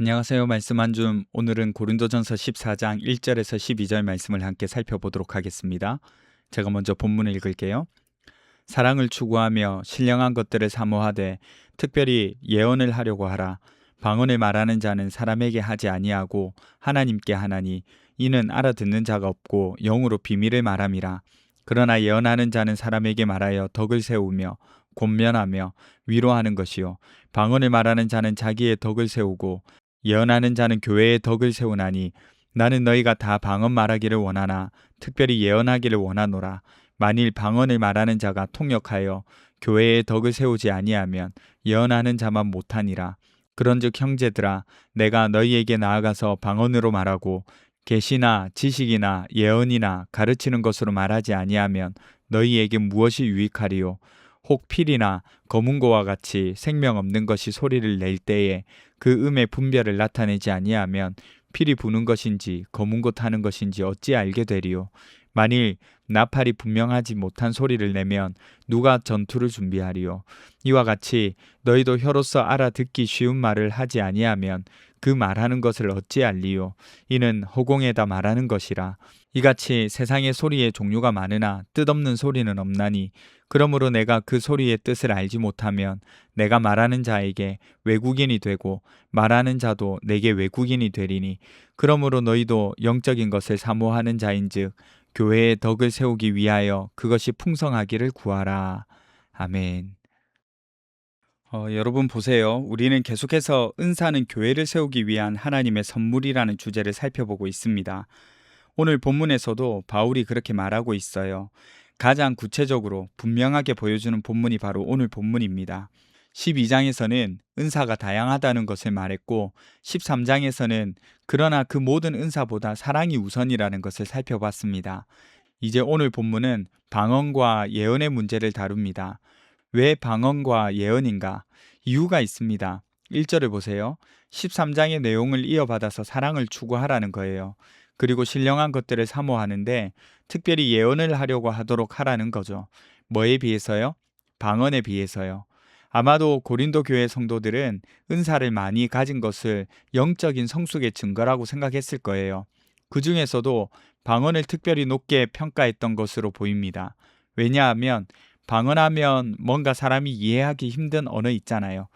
안녕하세요. 말씀 한 줌. 오늘은 고린도전서 14장 1절에서 12절 말씀을 함께 살펴보도록 하겠습니다. 제가 먼저 본문을 읽을게요. 사랑을 추구하며 신령한 것들을 사모하되 특별히 예언을 하려고 하라. 방언을 말하는 자는 사람에게 하지 아니하고 하나님께 하나니 이는 알아듣는 자가 없고 영으로 비밀을 말함이라. 그러나 예언하는 자는 사람에게 말하여 덕을 세우며 권면하며 위로하는 것이요 방언을 말하는 자는 자기의 덕을 세우고 예언하는 자는 교회의 덕을 세우나니 나는 너희가 다 방언 말하기를 원하나 특별히 예언하기를 원하노라. 만일 방언을 말하는 자가 통역하여 교회의 덕을 세우지 아니하면 예언하는 자만 못하니라. 그런즉 형제들아 내가 너희에게 나아가서 방언으로 말하고 계시나 지식이나 예언이나 가르치는 것으로 말하지 아니하면 너희에게 무엇이 유익하리요. 혹 필이나 검은고와 같이 생명 없는 것이 소리를 낼 때에 그 음의 분별을 나타내지 아니하면 필이 부는 것인지 검은고 타는 것인지 어찌 알게 되리요. 만일 나팔이 분명하지 못한 소리를 내면 누가 전투를 준비하리요. 이와 같이 너희도 혀로서 알아듣기 쉬운 말을 하지 아니하면 그 말하는 것을 어찌 알리요. 이는 허공에다 말하는 것이라. 이같이 세상의 소리의 종류가 많으나 뜻없는 소리는 없나니 그러므로 내가 그 소리의 뜻을 알지 못하면 내가 말하는 자에게 외국인이 되고 말하는 자도 내게 외국인이 되리니 그러므로 너희도 영적인 것을 사모하는 자인즉 교회의 덕을 세우기 위하여 그것이 풍성하기를 구하라. 아멘. 여러분 보세요. 우리는 계속해서 은사는 교회를 세우기 위한 하나님의 선물이라는 주제를 살펴보고 있습니다. 오늘 본문에서도 바울이 그렇게 말하고 있어요. 가장 구체적으로 분명하게 보여주는 본문이 바로 오늘 본문입니다. 12장에서는 은사가 다양하다는 것을 말했고 13장에서는 그러나 그 모든 은사보다 사랑이 우선이라는 것을 살펴봤습니다. 이제 오늘 본문은 방언과 예언의 문제를 다룹니다. 왜 방언과 예언인가? 이유가 있습니다. 1절을 보세요. 13장의 내용을 이어받아서 사랑을 추구하라는 거예요. 그리고 신령한 것들을 사모하는데 특별히 예언을 하려고 하도록 하라는 거죠. 뭐에 비해서요? 방언에 비해서요. 아마도 고린도 교회 성도들은 은사를 많이 가진 것을 영적인 성숙의 증거라고 생각했을 거예요. 그 중에서도 방언을 특별히 높게 평가했던 것으로 보입니다. 왜냐하면 방언하면 뭔가 사람이 이해하기 힘든 언어 있잖아요.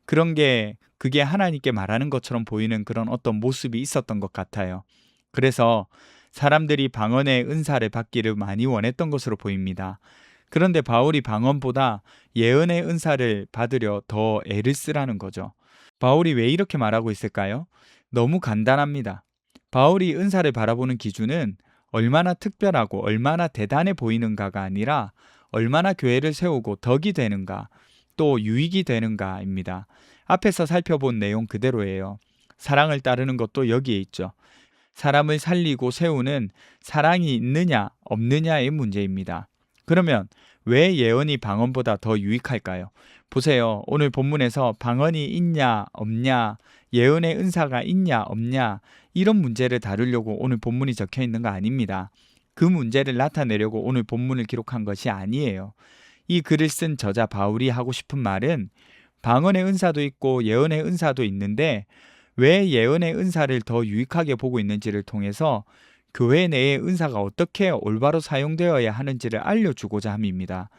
그게 하나님께 말하는 것처럼 보이는 그런 어떤 모습이 있었던 것 같아요. 그래서 사람들이 방언의 은사를 받기를 많이 원했던 것으로 보입니다. 그런데 바울이 방언보다 예언의 은사를 받으려 더 애를 쓰라는 거죠. 바울이 왜 이렇게 말하고 있을까요? 너무 간단합니다. 바울이 은사를 바라보는 기준은 얼마나 특별하고 얼마나 대단해 보이는가가 아니라 얼마나 교회를 세우고 덕이 되는가, 또 유익이 되는가입니다. 앞에서 살펴본 내용 그대로예요. 사랑을 따르는 것도 여기에 있죠. 사람을 살리고 세우는 사랑이 있느냐, 없느냐의 문제입니다. 그러면 왜 예언이 방언보다 더 유익할까요? 보세요. 오늘 본문에서 방언이 있냐, 없냐, 예언의 은사가 있냐, 없냐, 이런 문제를 다루려고 오늘 본문이 적혀 있는 거 아닙니다. 그 문제를 나타내려고 오늘 본문을 기록한 것이 아니에요. 이 글을 쓴 저자 바울이 하고 싶은 말은 방언의 은사도 있고 예언의 은사도 있는데 왜 예언의 은사를 더 유익하게 보고 있는지를 통해서 교회 내의 은사가 어떻게 올바로 사용되어야 하는지를 알려주고자 함입니다.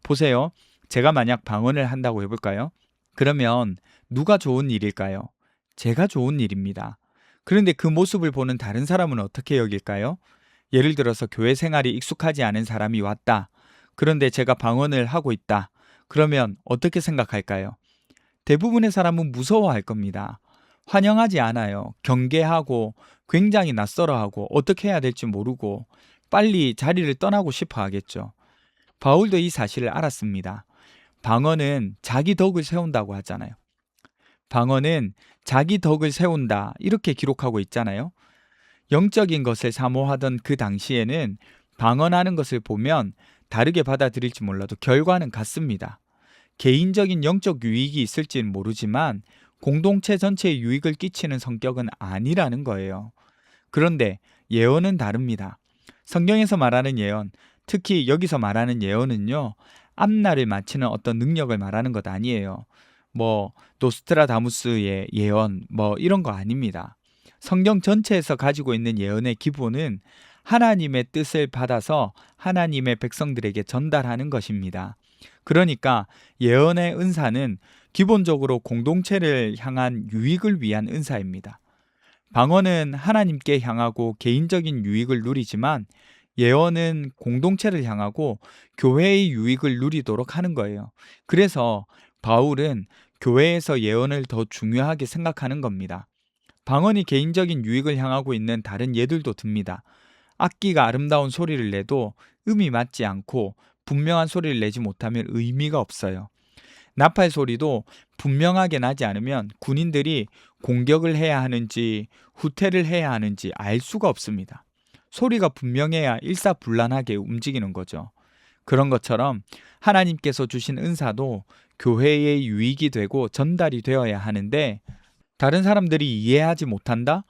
보세요. 제가 만약 방언을 한다고 해볼까요? 그러면 누가 좋은 일일까요? 제가 좋은 일입니다. 그런데 그 모습을 보는 다른 사람은 어떻게 여길까요? 예를 들어서 교회 생활이 익숙하지 않은 사람이 왔다. 그런데 제가 방언을 하고 있다. 그러면 어떻게 생각할까요? 대부분의 사람은 무서워할 겁니다. 환영하지 않아요. 경계하고 굉장히 낯설어하고 어떻게 해야 될지 모르고 빨리 자리를 떠나고 싶어 하겠죠. 바울도 이 사실을 알았습니다. 방언은 자기 덕을 세운다고 하잖아요. 방언은 자기 덕을 세운다 이렇게 기록하고 있잖아요. 영적인 것을 사모하던 그 당시에는 방언하는 것을 보면 다르게 받아들일지 몰라도 결과는 같습니다. 개인적인 영적 유익이 있을지는 모르지만 공동체 전체에 유익을 끼치는 성격은 아니라는 거예요. 그런데 예언은 다릅니다. 성경에서 말하는 예언, 특히 여기서 말하는 예언은요, 앞날을 맞히는 어떤 능력을 말하는 것 아니에요. 뭐 노스트라다무스의 예언 뭐 이런 거 아닙니다. 성경 전체에서 가지고 있는 예언의 기본은 하나님의 뜻을 받아서 하나님의 백성들에게 전달하는 것입니다. 그러니까 예언의 은사는 기본적으로 공동체를 향한 유익을 위한 은사입니다. 방언은 하나님께 향하고 개인적인 유익을 누리지만 예언은 공동체를 향하고 교회의 유익을 누리도록 하는 거예요. 그래서 바울은 교회에서 예언을 더 중요하게 생각하는 겁니다. 방언이 개인적인 유익을 향하고 있는 다른 예들도 듭니다. 악기가 아름다운 소리를 내도 음이 맞지 않고 분명한 소리를 내지 못하면 의미가 없어요. 나팔 소리도 분명하게 나지 않으면 군인들이 공격을 해야 하는지 후퇴를 해야 하는지 알 수가 없습니다. 소리가 분명해야 일사불란하게 움직이는 거죠. 그런 것처럼 하나님께서 주신 은사도 교회의 유익이 되고 전달이 되어야 하는데 다른 사람들이 이해하지 못한다?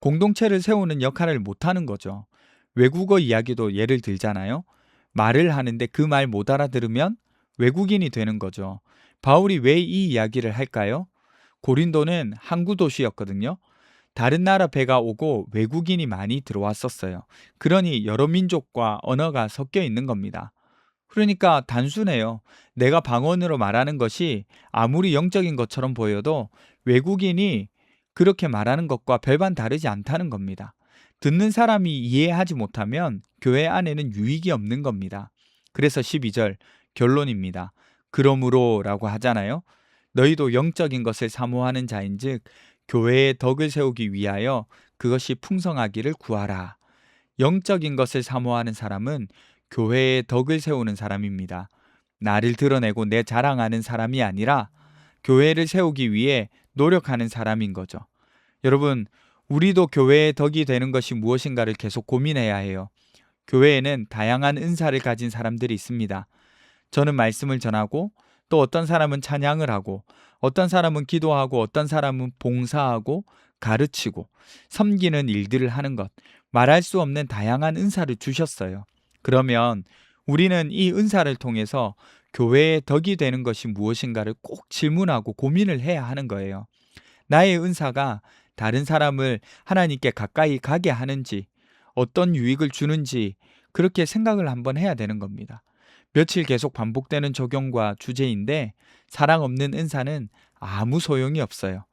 공동체를 세우는 역할을 못하는 거죠. 외국어 이야기도 예를 들잖아요. 말을 하는데 그 말 못 알아들으면 외국인이 되는 거죠. 바울이 왜 이 이야기를 할까요? 고린도는 항구 도시였거든요. 다른 나라 배가 오고 외국인이 많이 들어왔었어요. 그러니 여러 민족과 언어가 섞여 있는 겁니다. 그러니까 단순해요. 내가 방언으로 말하는 것이 아무리 영적인 것처럼 보여도 외국인이 그렇게 말하는 것과 별반 다르지 않다는 겁니다. 듣는 사람이 이해하지 못하면 교회 안에는 유익이 없는 겁니다. 그래서 12절 결론입니다. 그러므로라고 하잖아요. 너희도 영적인 것을 사모하는 자인즉 교회의 덕을 세우기 위하여 그것이 풍성하기를 구하라. 영적인 것을 사모하는 사람은 교회의 덕을 세우는 사람입니다. 나를 드러내고 내 자랑하는 사람이 아니라 교회를 세우기 위해 노력하는 사람인 거죠. 여러분, 우리도 교회의 덕이 되는 것이 무엇인가를 계속 고민해야 해요. 교회에는 다양한 은사를 가진 사람들이 있습니다. 저는 말씀을 전하고 또 어떤 사람은 찬양을 하고 어떤 사람은 기도하고 어떤 사람은 봉사하고 가르치고 섬기는 일들을 하는 것, 말할 수 없는 다양한 은사를 주셨어요. 그러면 우리는 이 은사를 통해서 교회의 덕이 되는 것이 무엇인가를 꼭 질문하고 고민을 해야 하는 거예요. 나의 은사가 다른 사람을 하나님께 가까이 가게 하는지, 어떤 유익을 주는지 그렇게 생각을 한번 해야 되는 겁니다. 며칠 계속 반복되는 적용과 주제인데 사랑 없는 은사는 아무 소용이 없어요.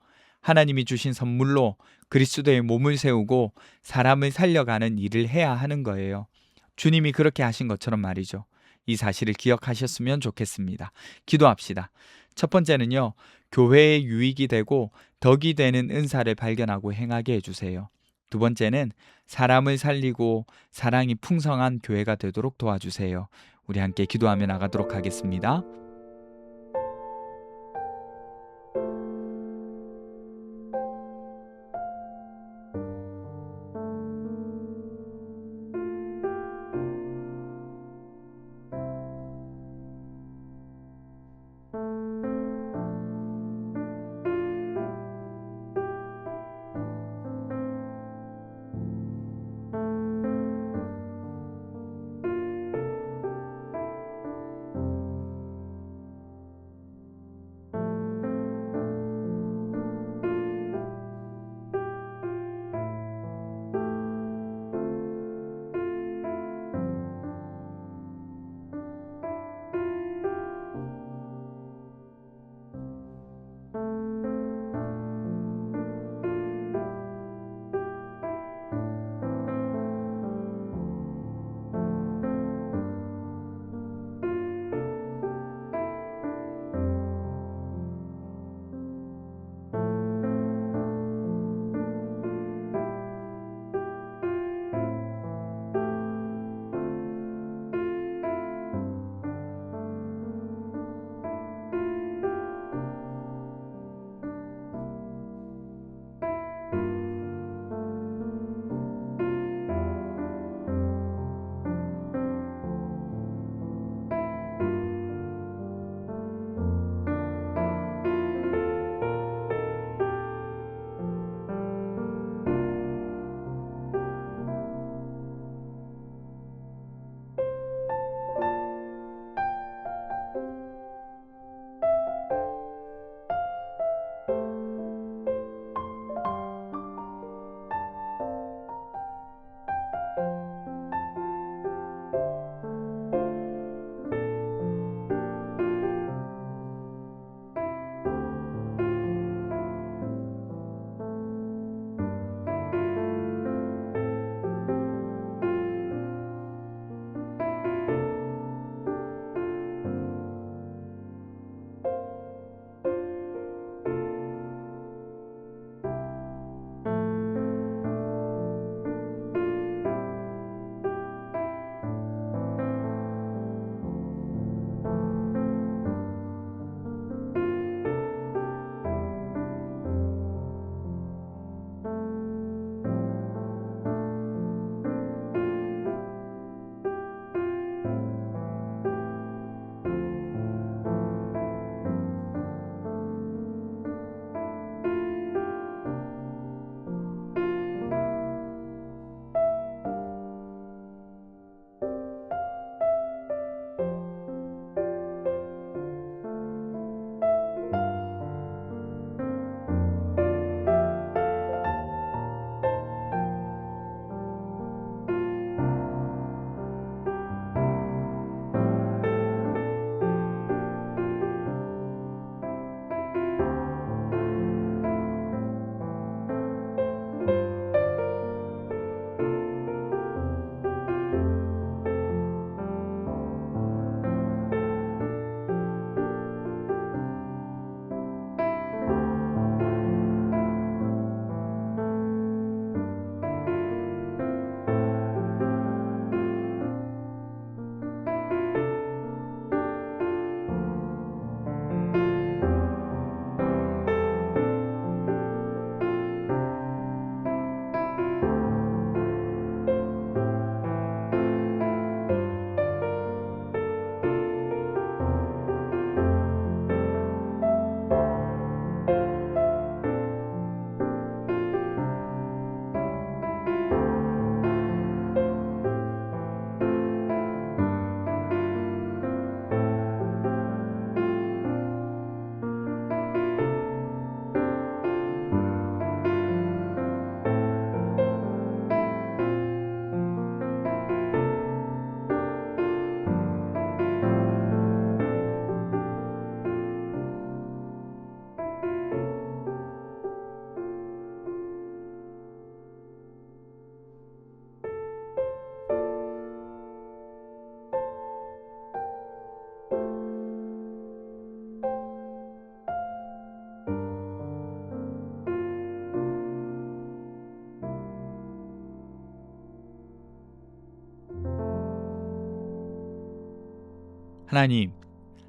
하나님이 주신 선물로 그리스도의 몸을 세우고 사람을 살려가는 일을 해야 하는 거예요. 주님이 그렇게 하신 것처럼 말이죠. 이 사실을 기억하셨으면 좋겠습니다. 기도합시다. 첫 번째는요, 교회의 유익이 되고 덕이 되는 은사를 발견하고 행하게 해주세요. 두 번째는 사람을 살리고 사랑이 풍성한 교회가 되도록 도와주세요. 우리 함께 기도하며 나가도록 하겠습니다.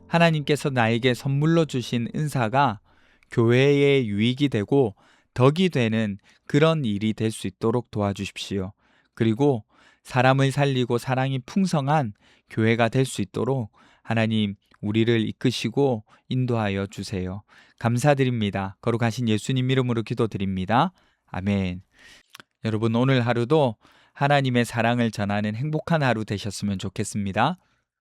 하나님께서 나에게 선물로 주신 은사가 교회에 유익이 되고 덕이 되는 그런 일이 될 수 있도록 도와주십시오. 그리고 사람을 살리고 사랑이 풍성한 교회가 될 수 있도록 하나님 우리를 이끄시고 인도하여 주세요. 감사드립니다. 거룩하신 예수님 이름으로 기도드립니다. 아멘. 여러분 오늘 하루도 하나님의 사랑을 전하는 행복한 하루 되셨으면 좋겠습니다.